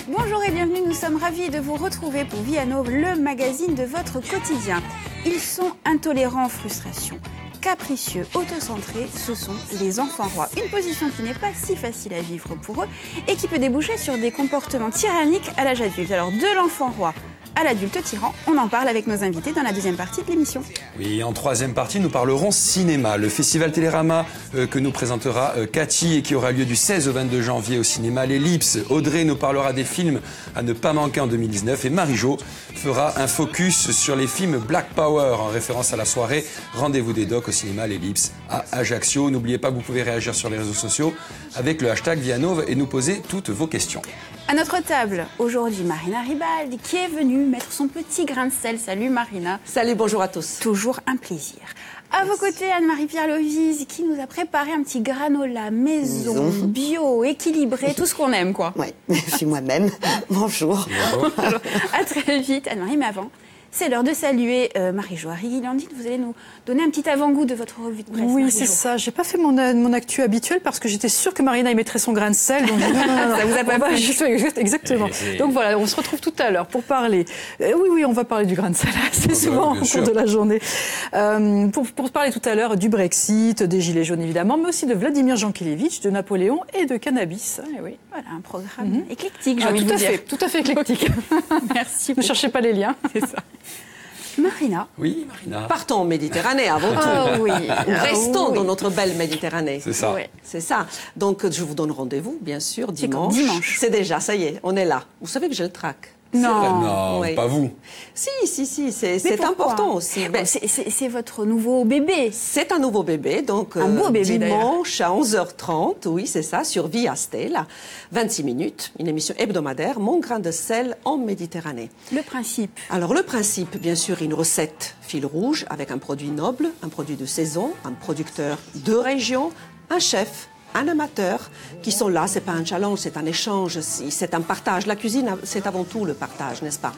Bonjour et bienvenue, nous sommes ravis de vous retrouver pour Vie à Nov, le magazine de votre quotidien. Ils sont intolérants aux frustrations, capricieux, autocentrés, ce sont les enfants rois. Une position qui n'est pas si facile à vivre pour eux et qui peut déboucher sur des comportements tyranniques à l'âge adulte. Alors de l'enfant roi à l'adulte tyran, on en parle avec nos invités dans la deuxième partie de l'émission. Oui, en troisième partie, nous parlerons cinéma. Le festival Télérama que nous présentera Cathy et qui aura lieu du 16 au 22 janvier au cinéma L'Ellipse. Audrey nous parlera des films à ne pas manquer en 2019 et Marie-Jo fera un focus sur les films Black Power en référence à la soirée Rendez-vous des Docs au cinéma L'Ellipse à Ajaccio. N'oubliez pas que vous pouvez réagir sur les réseaux sociaux avec le hashtag Vie à Nov et nous poser toutes vos questions. À notre table, aujourd'hui, Marina Ribaldi qui est venue mettre son petit grain de sel. Salut Marina. Salut, bonjour à tous. Toujours un plaisir. À vos côtés, Anne-Marie-Pierre Lovise qui nous a préparé un petit granola maison, bio, équilibré, tout ce qu'on aime quoi. Oui, je suis moi-même. Bonjour. Alors, à très vite, Anne-Marie, mais avant, c'est l'heure de saluer Marie-Jo Arriguilandine. Vous allez nous donner un petit avant-goût de votre revue de presse. Oui, c'est ça. J'ai pas fait mon actu habituel parce que j'étais sûre que Marina y mettrait son grain de sel. Donc non. Ça vous a pas plu. Exactement. Donc voilà, on se retrouve tout à l'heure pour parler. Oui, on va parler du grain de sel assez souvent au cours de la journée. Pour parler tout à l'heure du Brexit, des Gilets jaunes évidemment, mais aussi de Vladimir Jankélévitch, de Napoléon et de cannabis. Oui. Voilà, un programme éclectique, j'ai envie de vous dire. Tout à fait éclectique. Merci. Ne cherchez pas les liens. C'est ça. Marina. Oui, Marina. Partons en Méditerranée avant tout. Oh oui. Restons dans notre belle Méditerranée. C'est ça. Oui. C'est ça. Donc, je vous donne rendez-vous, bien sûr, dimanche. Dimanche. C'est déjà, ça y est, on est là. Vous savez que j'ai le trac. Non, Oui. pas vous. Si, c'est important aussi. C'est votre nouveau bébé. C'est un nouveau bébé, donc un beau bébé, dimanche à 11h30, oui, c'est ça, sur Via Stella, 26 minutes, une émission hebdomadaire, Mon grain de sel en Méditerranée. Le principe. Alors le principe, bien sûr, une recette fil rouge avec un produit noble, un produit de saison, un producteur de région, un chef, un amateur qui sont là. C'est pas un challenge, c'est un échange, c'est un partage. La cuisine, c'est avant tout le partage, n'est-ce pas?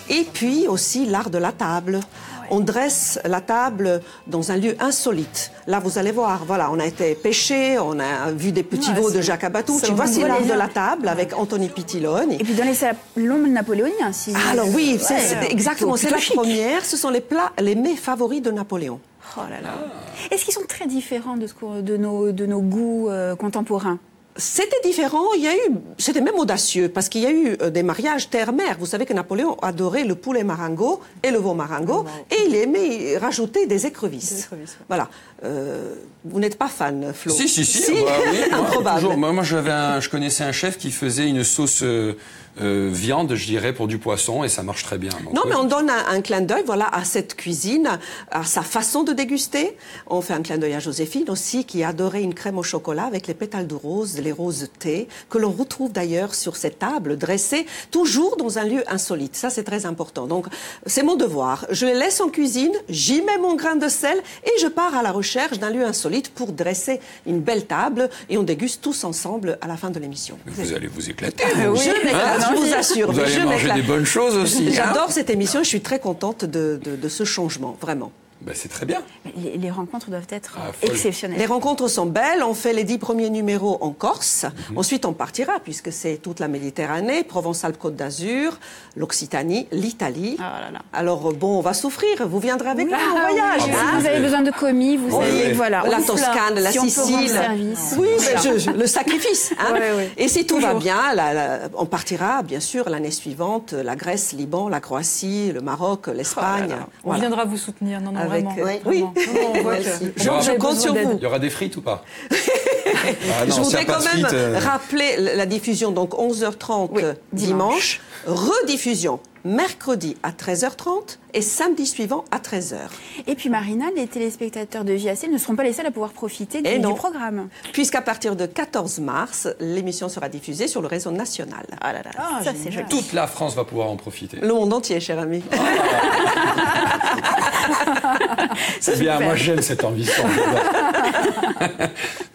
Et puis aussi l'art de la table. On dresse la table dans un lieu insolite. Là, vous allez voir, voilà, on a été pêcher, on a vu des petits veaux de Jacques Abatucci. Voici l'art de la table avec Anthony Pitiloni. Et puis dans les salons napoléoniens. Alors oui, c'est exactement, c'est la première. Ce sont les plats, les mets favoris de Napoléon. Oh là là. Est-ce qu'ils sont très différents de nos goûts contemporains? C'était différent, c'était même audacieux, parce qu'il y a eu des mariages terre-mère. Vous savez que Napoléon adorait le poulet marengo et le veau marengo, et il aimait rajouter des écrevisses. Voilà. Vous n'êtes pas fan, Flo? Si. Bah, oui, improbable. Moi, je connaissais un chef qui faisait une sauce viande, je dirais, pour du poisson, et ça marche très bien. Donc, non, mais on donne un clin d'œil, voilà, à cette cuisine, à sa façon de déguster. On fait un clin d'œil à Joséphine aussi, qui adorait une crème au chocolat avec les pétales de rose, les roses thé, que l'on retrouve d'ailleurs sur cette table dressée, toujours dans un lieu insolite. Ça, c'est très important. Donc, c'est mon devoir. Je les laisse en cuisine, j'y mets mon grain de sel, et je pars à la recherche d'un lieu insolite pour dresser une belle table, et on déguste tous ensemble à la fin de l'émission. Vous allez vous éclater. Oui, je m'éclate, je vous assure. Vous allez manger des bonnes choses aussi. J'adore cette émission, je suis très contente de ce changement, vraiment. Ben, c'est très bien. Les rencontres doivent être exceptionnelles. Les rencontres sont belles. On fait les 10 premiers numéros en Corse. Ensuite, on partira, puisque c'est toute la Méditerranée, Provence-Alpes-Côte d'Azur, l'Occitanie, l'Italie. Oh là là. Alors, bon, on va souffrir. Vous viendrez avec nous en voyage. Vous avez besoin de commis, vous savez, voilà. La Toscane, la Sicile. Oui, le sacrifice. Hein. Et si tout va bien, on partira, bien sûr, l'année suivante, la Grèce, Liban, la Croatie, le Maroc, l'Espagne. On viendra vous soutenir. Non, vraiment. Oui. Je compte sur vous. Il y aura des frites ou pas? Je voudrais quand même rappeler la diffusion, donc 11h30 dimanche, rediffusion mercredi à 13h30 et samedi suivant à 13h. Et puis Marina, les téléspectateurs de Via Stella ne seront pas les seuls à pouvoir profiter du programme. Puisqu'à partir de 14 mars, l'émission sera diffusée sur le réseau national. Ah là là, ça c'est joli. Toute la France va pouvoir en profiter. Le monde entier, cher ami. C'est bien, moi j'aime cette ambition.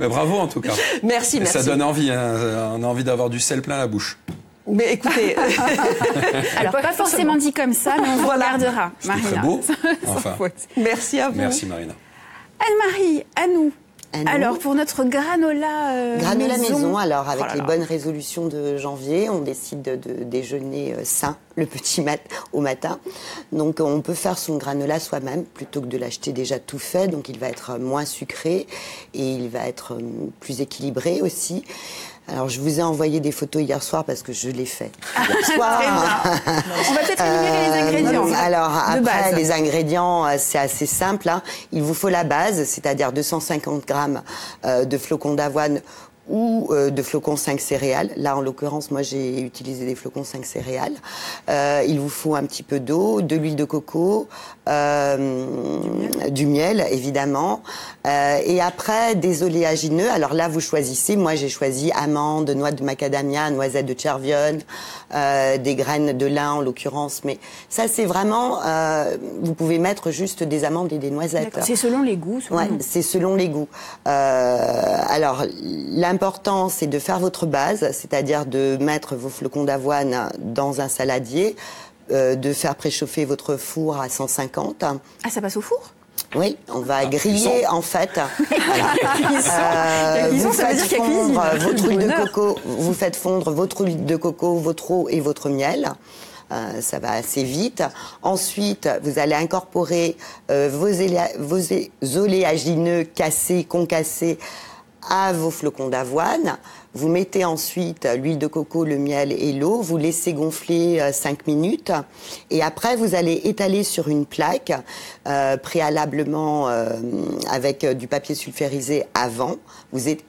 Mais bravo en tout cas. Merci. Ça donne envie, hein. On a envie d'avoir du sel plein la bouche. Mais écoutez... Alors, pas forcément dit comme ça, mais on vous regardera, Marina. Marina. Très beau. Enfin. Merci à vous. Merci Marina. Anne-Marie, à nous. À nous. Alors, pour notre granola Granola maison, alors avec Oh là les là. bonnes résolutions de janvier, on décide de déjeuner sain le au matin. Donc on peut faire son granola soi-même plutôt que de l'acheter déjà tout fait. Donc il va être moins sucré et il va être plus équilibré aussi. Alors je vous ai envoyé des photos hier soir parce que je l'ai fait hier soir. Très bien. On va peut-être énumérer les ingrédients. Alors de après, base. les ingrédients, c'est assez simple. Hein. Il vous faut la base, c'est-à-dire 250 grammes de flocons d'avoine ou de flocons 5 céréales. Là, en l'occurrence, moi, j'ai utilisé des flocons 5 céréales. Il vous faut un petit peu d'eau, de l'huile de coco, du miel, évidemment. Et après, des oléagineux. Alors là, vous choisissez. Moi, j'ai choisi amandes, noix de macadamia, noisettes de Chervionne, des graines de lin, en l'occurrence. Mais ça, c'est vraiment... vous pouvez mettre juste des amandes et des noisettes. D'accord. C'est selon les goûts. Ouais, c'est selon les goûts. Alors, l'important, c'est de faire votre base, c'est-à-dire de mettre vos flocons d'avoine dans un saladier, de faire préchauffer votre four à 150. Ah, ça passe au four? Oui, on va griller en fait. Voilà. La cuisson, Vous ça veut faites dire qu'il y a fondre cuisine. votre huile de Bonheur. coco. Vous faites fondre votre huile de coco, votre eau et votre miel. Ça va assez vite. Ensuite, vous allez incorporer vos oléagineux cassés, concassés à vos flocons d'avoine. Vous mettez ensuite l'huile de coco, le miel et l'eau. Vous laissez gonfler 5 minutes. Et après, vous allez étaler sur une plaque, préalablement avec du papier sulfurisé avant.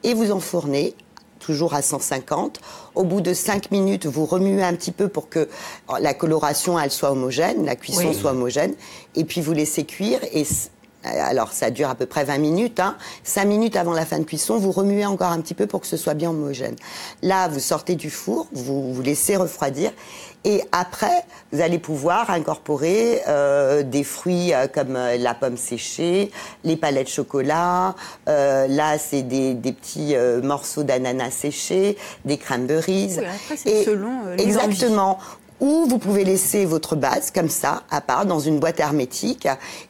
Et vous enfournez, toujours à 150. Au bout de 5 minutes, vous remuez un petit peu pour que la coloration elle soit homogène, la cuisson soit homogène. Et puis vous laissez cuire. Et alors, ça dure à peu près 20 minutes. 5 minutes avant la fin de cuisson, vous remuez encore un petit peu pour que ce soit bien homogène. Là, vous sortez du four, vous laissez refroidir. Et après, vous allez pouvoir incorporer des fruits comme la pomme séchée, les palettes de chocolat. Là, c'est des petits morceaux d'ananas séchés, des cranberries. Oui, après, c'est selon les exactement. Envies. Ou vous pouvez laisser votre base comme ça, à part, dans une boîte hermétique.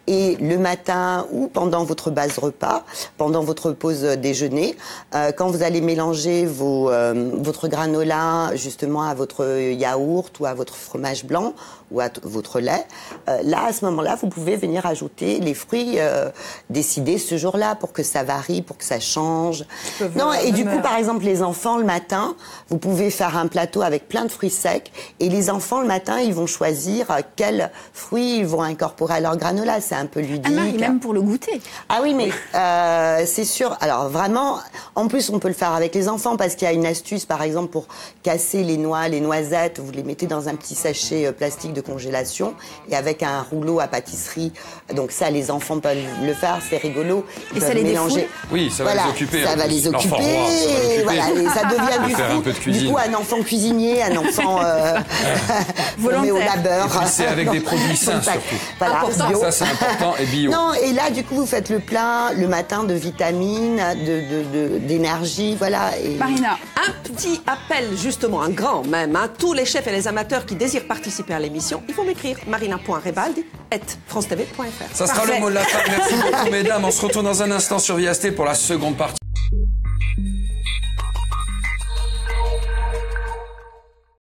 Et le matin ou pendant votre base repas, pendant votre pause déjeuner, quand vous allez mélanger votre granola justement à votre yaourt ou à votre fromage blanc ou à votre lait, là, à ce moment-là, vous pouvez venir ajouter les fruits décidés ce jour-là pour que ça varie, pour que ça change. Non, et du coup, par exemple, les enfants, le matin, vous pouvez faire un plateau avec plein de fruits secs et les enfants, le matin, ils vont choisir quels fruits ils vont incorporer à leur granola. C'est un peu ludique. Anne-Marie, même pour le goûter. Ah oui, mais c'est sûr. Alors vraiment, en plus, on peut le faire avec les enfants parce qu'il y a une astuce, par exemple, pour casser les noix, les noisettes. Vous les mettez dans un petit sachet plastique de congélation et avec un rouleau à pâtisserie. Donc ça, les enfants peuvent le faire. C'est rigolo. Ils et ça peuvent les mélanger. défoule. Oui, ça va les occuper. Ça va les occuper. L'enfant roi, ça va l'occuper. Voilà, et ça devient du faire un peu de fruit. cuisine. Du coup, un enfant cuisinier, un enfant formé au labeur. Et puis, c'est avec des produits sains, surtout. Voilà, bio. Ça, c'est important, et bio. Non, et là, du coup, vous faites le plein le matin de vitamines, d'énergie, voilà. Et... Marina. Un petit appel, justement, un grand même, tous les chefs et les amateurs qui désirent participer à l'émission, il faut m'écrire marina.rebaldi@francetv.fr. Ça sera le mot de la fin. Merci beaucoup, mesdames. On se retrouve dans un instant sur Viasté pour la seconde partie.